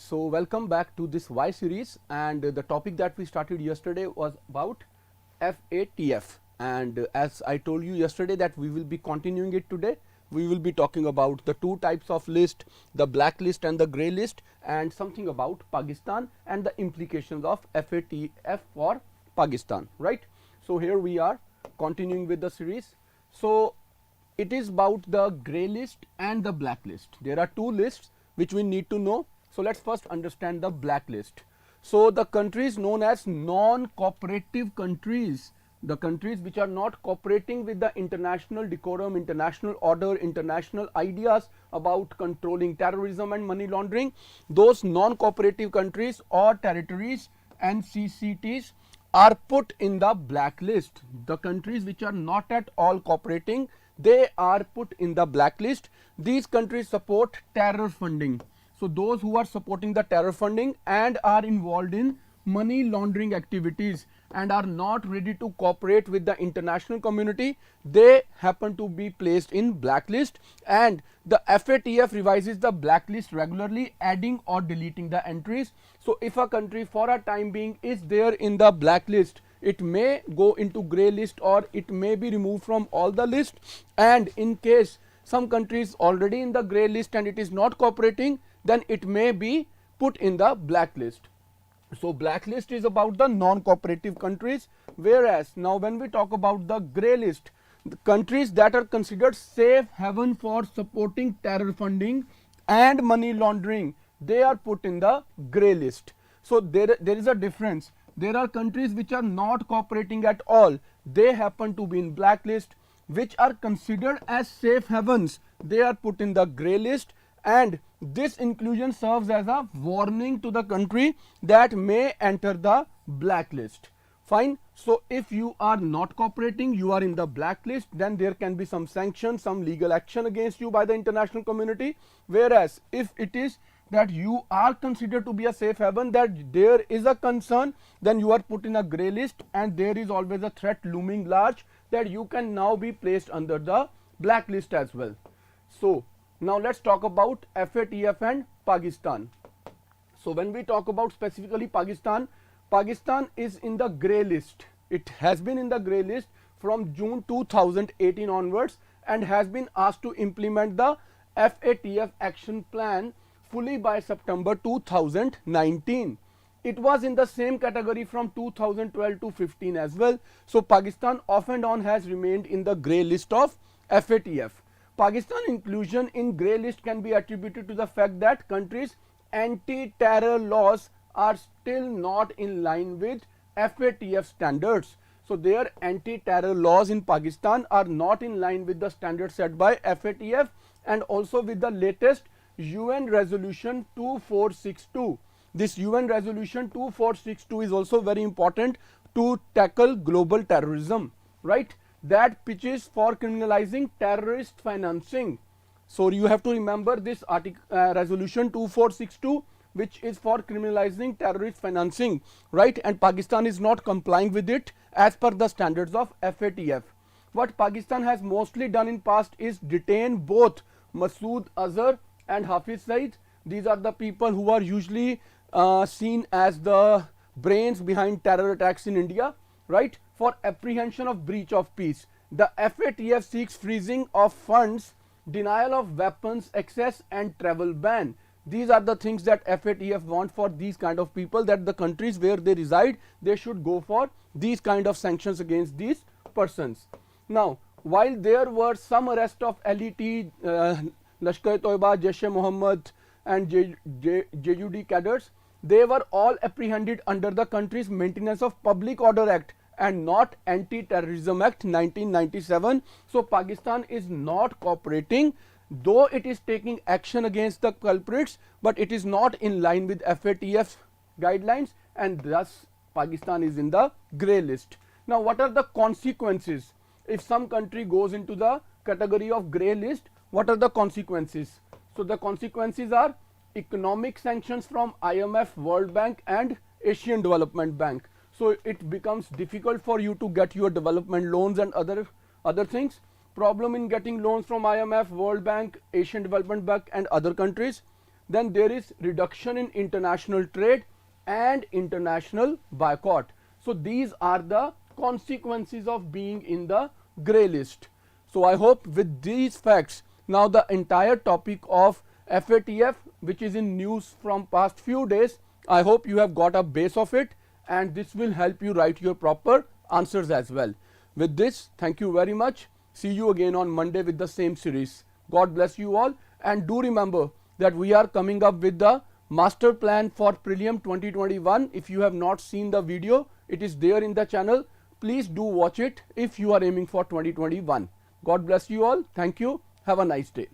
So welcome back to this Y series, and the topic that we started yesterday was about FATF, and as I told you yesterday that we will be continuing it today. We will be talking about the two types of list, the blacklist and the grey list, and something about Pakistan and the implications of FATF for Pakistan, right? So here we are continuing with the series. So it is about the grey list and the blacklist. There are two lists which we need to know. So let's first understand the blacklist. So the countries known as non-cooperative countries, the countries which are not cooperating with the international decorum, international order, international ideas about controlling terrorism and money laundering, those non-cooperative countries or territories, NCCTs, are put in the blacklist. The countries which are not at all cooperating, they are put in the blacklist. These countries support terror funding. So those who are supporting the terror funding and are involved in money laundering activities and are not ready to cooperate with the international community, they happen to be placed in blacklist, and the FATF revises the blacklist regularly, adding or deleting the entries. So if a country for a time being is there in the blacklist, it may go into grey list or it may be removed from all the list, and in case some country is already in the grey list and it is not cooperating, then it may be put in the blacklist. So blacklist is about the non-cooperative countries, whereas now when we talk about the grey list, the countries that are considered safe haven for supporting terror funding and money laundering, they are put in the grey list. So there is a difference. There are countries which are not cooperating at all, they happen to be in blacklist. Which are considered as safe havens, they are put in the grey list, and this inclusion serves as a warning to the country that may enter the blacklist. Fine. So if you are not cooperating, you are in the blacklist, then there can be some sanctions, some legal action against you by the international community. Whereas if it is that you are considered to be a safe haven, that there is a concern, then you are put in a grey list, and there is always a threat looming large that you can now be placed under the blacklist as well. So now let's talk about FATF and Pakistan. So when we talk about specifically Pakistan, Pakistan is in the grey list. It has been in the grey list from June 2018 onwards and has been asked to implement the FATF action plan fully by September 2019. It was in the same category from 2012 to 15 as well. So Pakistan off and on has remained in the grey list of FATF. Pakistan inclusion in grey list can be attributed to the fact that countries' anti-terror laws are still not in line with FATF standards. So their anti-terror laws in Pakistan are not in line with the standards set by FATF and also with the latest UN resolution 2462. This UN resolution 2462 is also very important to tackle global terrorism, right? That pitches for criminalizing terrorist financing. So you have to remember this resolution 2462, which is for criminalizing terrorist financing, right? And Pakistan is not complying with it as per the standards of FATF. What Pakistan has mostly done in past is detain both Masood Azhar and Hafiz Saeed. These are the people who are usually seen as the brains behind terror attacks in India, right? For apprehension of breach of peace. The FATF seeks freezing of funds, denial of weapons access and travel ban. These are the things that FATF want for these kind of people, that the countries where they reside, they should go for these kind of sanctions against these persons. Now, while there were some arrest of LET, Lashkar-e-Toiba, Jaish-e-Mohammed and JUD cadres, they were all apprehended under the country's Maintenance of Public Order Act and not Anti-Terrorism Act 1997. So Pakistan is not cooperating, though it is taking action against the culprits, but it is not in line with FATF guidelines, and thus Pakistan is in the grey list. Now what are the consequences if some country goes into the category of grey list? What are the consequences? So the consequences are economic sanctions from IMF, World Bank and Asian Development Bank. So it becomes difficult for you to get your development loans and other things. Problem in getting loans from IMF, World Bank, Asian Development Bank and other countries. then there is reduction in international trade and international boycott. So these are the consequences of being in the grey list. So I hope with these facts, now the entire topic of FATF, which is in news from past few days, I hope you have got a base of it, and this will help you write your proper answers as well. With this, thank you very much. See you again on Monday with the same series. God bless you all, and do remember that we are coming up with the master plan for Prelim 2021. If you have not seen the video, it is there in the channel. Please do watch it if you are aiming for 2021. God bless you all. Thank you. Have a nice day.